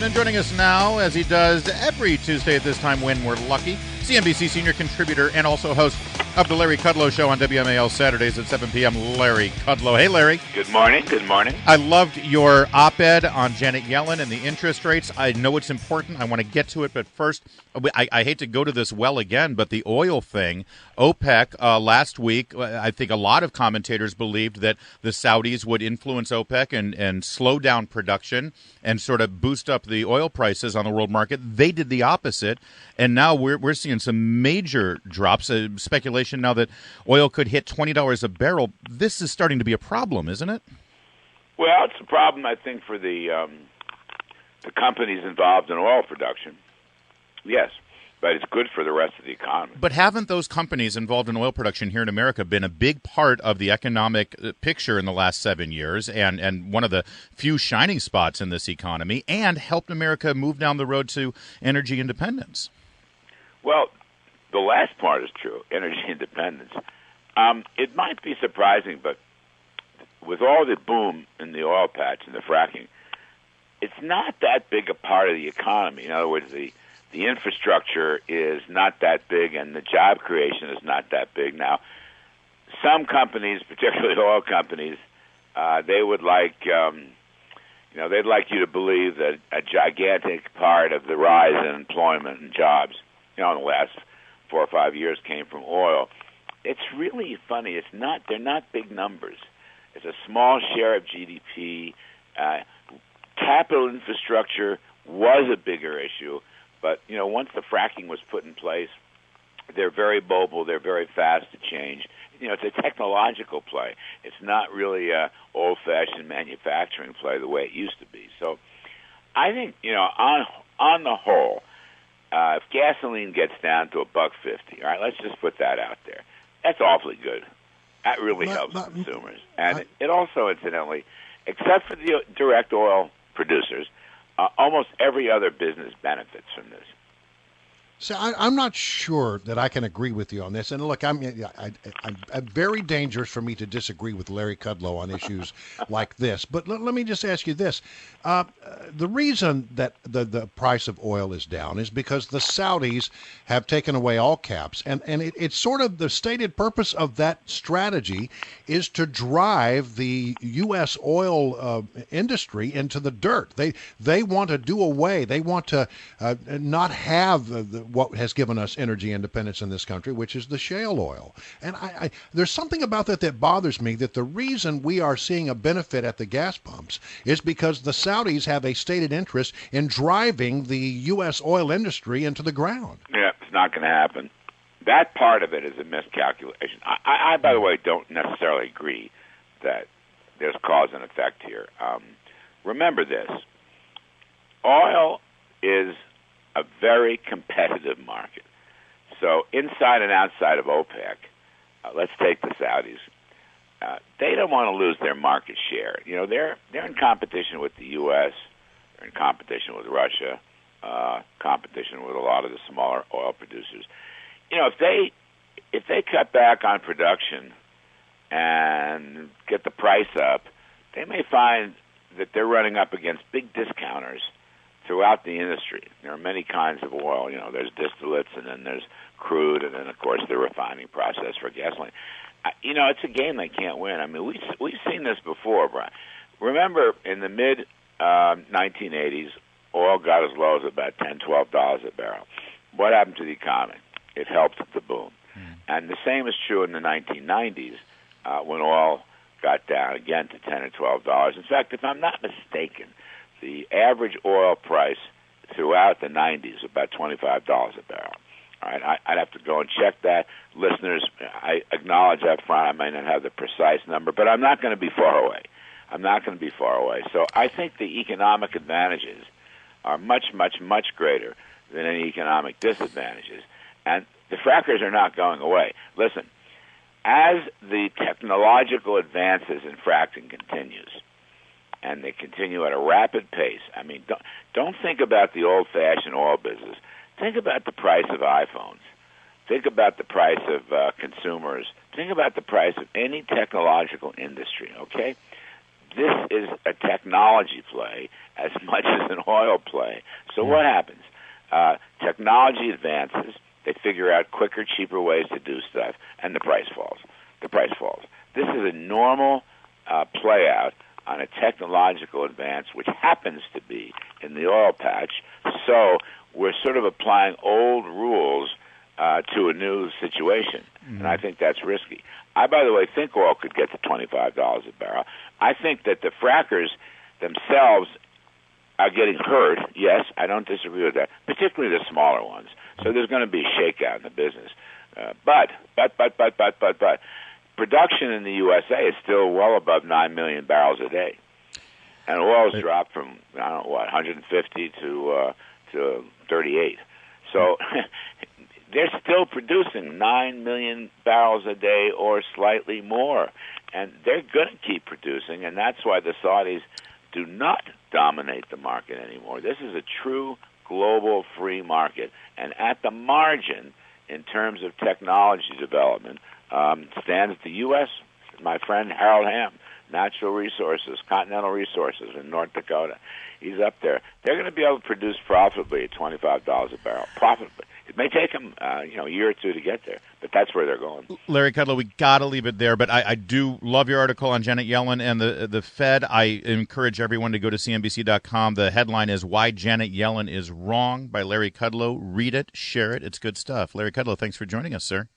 And joining us now, as he does every Tuesday at this time when we're lucky, CNBC senior contributor and also host of the Larry Kudlow Show on WMAL Saturdays at 7 p.m., Larry Kudlow. Hey, Larry. Good morning. Good morning. I loved your op-ed on Janet Yellen and the interest rates. I know it's important. I want to get to it, but first, I hate to go to this well again, but the oil thing, OPEC last week, I think a lot of commentators believed that the Saudis would influence OPEC and slow down production and sort of boost up the oil prices on the world market. They did the opposite, and now we're seeing some major drops. Speculation now that oil could hit $20 a barrel. This is starting to be a problem, isn't it? Well, it's a problem, I think, for the companies involved in oil production. Yes, but it's good for the rest of the economy. But haven't those companies involved in oil production here in America been a big part of the economic picture in the last 7 years and one of the few shining spots in this economy and helped America move down the road to energy independence? Well, the last part is true, energy independence. It might be surprising, but with all the boom in the oil patch and the fracking, it's not that big a part of the economy. In other words, the infrastructure is not that big, and the job creation is not that big. Now, some companies, particularly oil companies, they would like, they'd like you to believe that a gigantic part of the rise in employment and jobs, in the last 4 or 5 years came from oil. It's really funny. It's not. They're not big numbers. It's a small share of GDP. Capital infrastructure was a bigger issue. But, once the fracking was put in place, they're very mobile, they're very fast to change. It's a technological play. It's not really a old-fashioned manufacturing play the way it used to be. So I think, on the whole, if gasoline gets down to $1.50, all right, let's just put that out there. That's awfully good. That really helps consumers. And it also, incidentally, except for the direct oil producers, almost every other business benefits from this. So I'm not sure that I can agree with you on this. And look, I'm very dangerous for me to disagree with Larry Kudlow on issues like this. But let me just ask you this. The reason that the price of oil is down is because the Saudis have taken away all caps. And it's sort of the stated purpose of that strategy is to drive the U.S. oil industry into the dirt. They want to do away. They want to not have what has given us energy independence in this country, which is the shale oil. And there's something about that bothers me, that the reason we are seeing a benefit at the gas pumps is because the Saudis have a stated interest in driving the U.S. oil industry into the ground. Yeah, it's not going to happen. That part of it is a miscalculation. I, by the way, don't necessarily agree that there's cause and effect here. Remember this. Oil is a very competitive market. So inside and outside of OPEC, let's take the Saudis. They don't want to lose their market share. They're in competition with the U.S. They're in competition with Russia, competition with a lot of the smaller oil producers. If they cut back on production and get the price up, they may find that they're running up against big discounters throughout the industry. There are many kinds of oil. There's distillates, and then there's crude, and then, of course, the refining process for gasoline. It's a game they can't win. I mean, we've seen this before, Brian. Remember, in the mid-1980s, oil got as low as about $10, $12 a barrel. What happened to the economy? It helped the boom. And the same is true in the 1990s when oil got down again to $10 or $12. In fact, if I'm not mistaken, the average oil price throughout the 90s was about $25 a barrel. All right, I'd have to go and check that. Listeners, I acknowledge up front I may not have the precise number, but I'm not going to be far away. So I think the economic advantages are much, much, much greater than any economic disadvantages. And the frackers are not going away. Listen, as the technological advances in fracking continues, and they continue at a rapid pace. I mean, don't think about the old-fashioned oil business. Think about the price of iPhones. Think about the price of consumers. Think about the price of any technological industry, okay? this is a technology play as much as an oil play. So what happens? Technology advances. They figure out quicker, cheaper ways to do stuff, and the price falls. This is a normal play out on a technological advance, which happens to be in the oil patch. So we're sort of applying old rules to a new situation, and I think that's risky. I, by the way, think oil could get to $25 a barrel. I think that the frackers themselves are getting hurt. Yes, I don't disagree with that, particularly the smaller ones. So there's going to be a shakeout in the business. But, production in the USA is still well above 9 million barrels a day. And oil's dropped from, 150 to 38. So they're still producing 9 million barrels a day or slightly more. And they're going to keep producing, and that's why the Saudis do not dominate the market anymore. This is a true global free market. And at the margin, in terms of technology development, stands the U.S., my friend Harold Hamm, Natural Resources, Continental Resources in North Dakota. He's up there. They're going to be able to produce profitably at $25 a barrel. Profitably. It may take them, a year or two to get there, but that's where they're going. Larry Kudlow, we got to leave it there, but I do love your article on Janet Yellen and the Fed. I encourage everyone to go to CNBC.com. The headline is Why Janet Yellen is Wrong by Larry Kudlow. Read it, share it. It's good stuff. Larry Kudlow, thanks for joining us, sir.